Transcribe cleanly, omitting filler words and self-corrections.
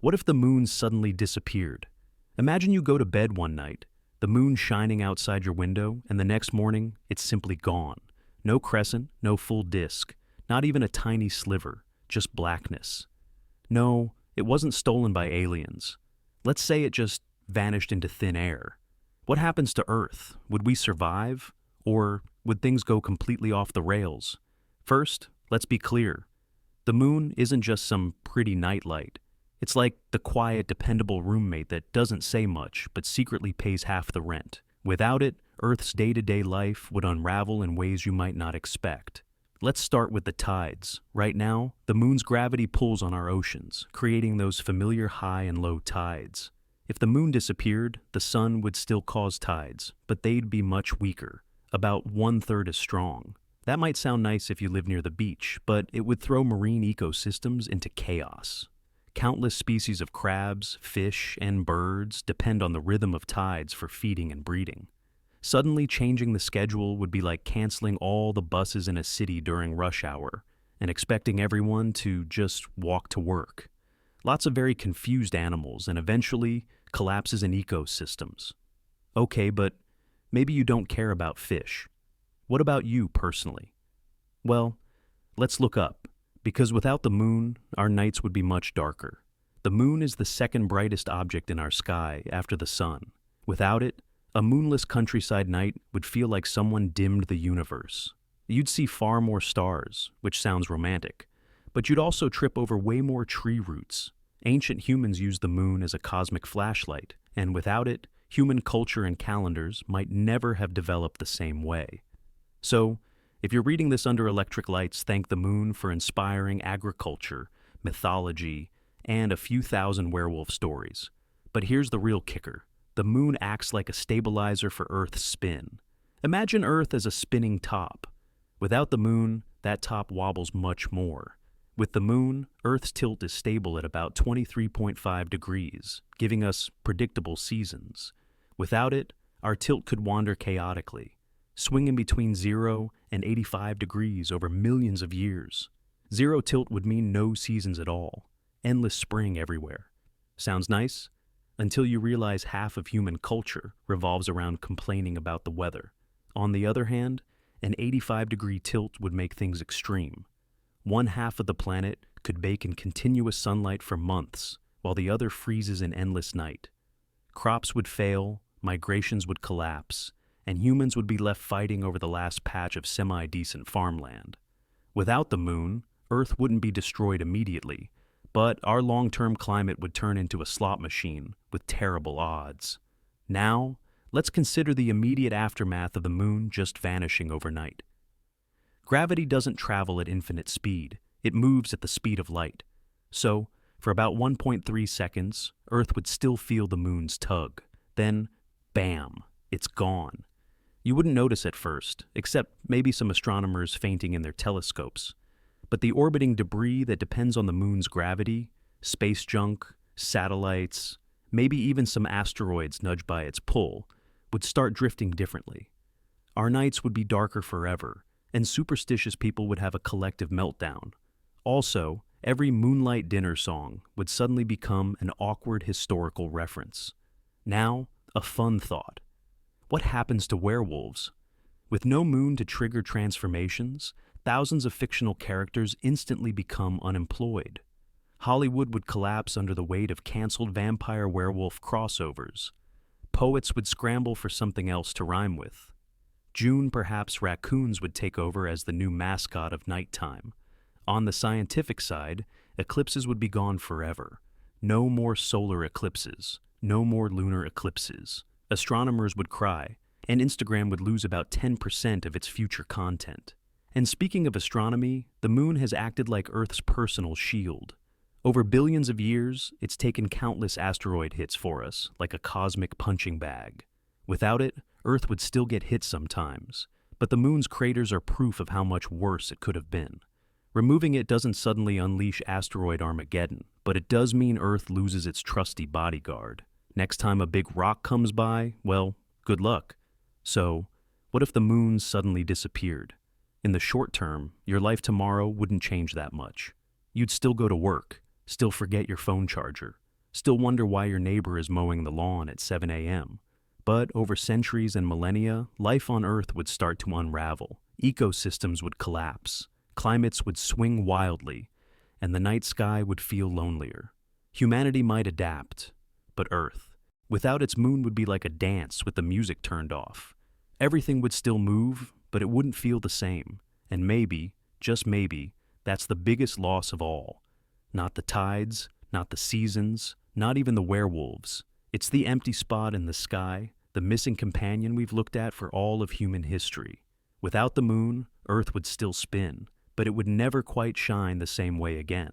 What if the moon suddenly disappeared? Imagine you go to bed one night, the moon shining outside your window, and the next morning, it's simply gone. No crescent, no full disk, not even a tiny sliver, just blackness. No, it wasn't stolen by aliens. Let's say it just vanished into thin air. What happens to Earth? Would we survive? Or would things go completely off the rails? First, let's be clear. The moon isn't just some pretty nightlight. It's like the quiet, dependable roommate that doesn't say much but secretly pays half the rent. Without it, Earth's day-to-day life would unravel in ways you might not expect. Let's start with the tides. Right now, the moon's gravity pulls on our oceans, creating those familiar high and low tides. If the moon disappeared, the sun would still cause tides, but they'd be much weaker, about 1/3 as strong. That might sound nice if you live near the beach, but it would throw marine ecosystems into chaos. Countless species of crabs, fish, and birds depend on the rhythm of tides for feeding and breeding. Suddenly changing the schedule would be like canceling all the buses in a city during rush hour and expecting everyone to just walk to work. Lots of very confused animals and eventually collapses in ecosystems. Okay, but maybe you don't care about fish. What about you personally? Well, let's look up. Because without the moon, our nights would be much darker. The moon is the second brightest object in our sky after the sun. Without it, a moonless countryside night would feel like someone dimmed the universe. You'd see far more stars, which sounds romantic, but you'd also trip over way more tree roots. Ancient humans used the moon as a cosmic flashlight, and without it, human culture and calendars might never have developed the same way. So, if you're reading this under electric lights, thank the moon for inspiring agriculture, mythology, and a few thousand werewolf stories. But here's the real kicker. The moon acts like a stabilizer for Earth's spin. Imagine Earth as a spinning top. Without the moon, that top wobbles much more. With the moon, Earth's tilt is stable at about 23.5 degrees, giving us predictable seasons. Without it, our tilt could wander chaotically, swinging between 0 and 85 degrees over millions of years. Zero tilt would mean no seasons at all, endless spring everywhere. Sounds nice? Until you realize half of human culture revolves around complaining about the weather. On the other hand, an 85-degree tilt would make things extreme. One half of the planet could bake in continuous sunlight for months, while the other freezes in endless night. Crops would fail, migrations would collapse, and humans would be left fighting over the last patch of semi-decent farmland. Without the moon, Earth wouldn't be destroyed immediately, but our long-term climate would turn into a slot machine with terrible odds. Now, let's consider the immediate aftermath of the moon just vanishing overnight. Gravity doesn't travel at infinite speed, it moves at the speed of light. So, for about 1.3 seconds, Earth would still feel the moon's tug. Then, bam, it's gone. You wouldn't notice at first, except maybe some astronomers fainting in their telescopes. But the orbiting debris that depends on the moon's gravity, space junk, satellites, maybe even some asteroids nudged by its pull, would start drifting differently. Our nights would be darker forever, and superstitious people would have a collective meltdown. Also, every moonlight dinner song would suddenly become an awkward historical reference. Now, a fun thought. What happens to werewolves? With no moon to trigger transformations, thousands of fictional characters instantly become unemployed. Hollywood would collapse under the weight of canceled vampire-werewolf crossovers. Poets would scramble for something else to rhyme with. June, perhaps raccoons would take over as the new mascot of nighttime. On the scientific side, eclipses would be gone forever. No more solar eclipses. No more lunar eclipses. Astronomers would cry, and Instagram would lose about 10% of its future content. And speaking of astronomy, the moon has acted like Earth's personal shield. Over billions of years, it's taken countless asteroid hits for us, like a cosmic punching bag. Without it, Earth would still get hit sometimes, but the moon's craters are proof of how much worse it could have been. Removing it doesn't suddenly unleash asteroid Armageddon, but it does mean Earth loses its trusty bodyguard. Next time a big rock comes by, well, good luck. So, what if the moon suddenly disappeared? In the short term, your life tomorrow wouldn't change that much. You'd still go to work, still forget your phone charger, Still wonder why your neighbor is mowing the lawn at 7 a.m. But over centuries and millennia, life on Earth would start to unravel. Ecosystems would collapse, climates would swing wildly, and the night sky would feel lonelier. Humanity might adapt, but Earth, without its moon, would be like a dance with the music turned off. Everything would still move, but it wouldn't feel the same. And maybe, just maybe, that's the biggest loss of all. Not the tides, not the seasons, not even the werewolves. It's the empty spot in the sky, the missing companion we've looked at for all of human history. Without the moon, Earth would still spin, but it would never quite shine the same way again.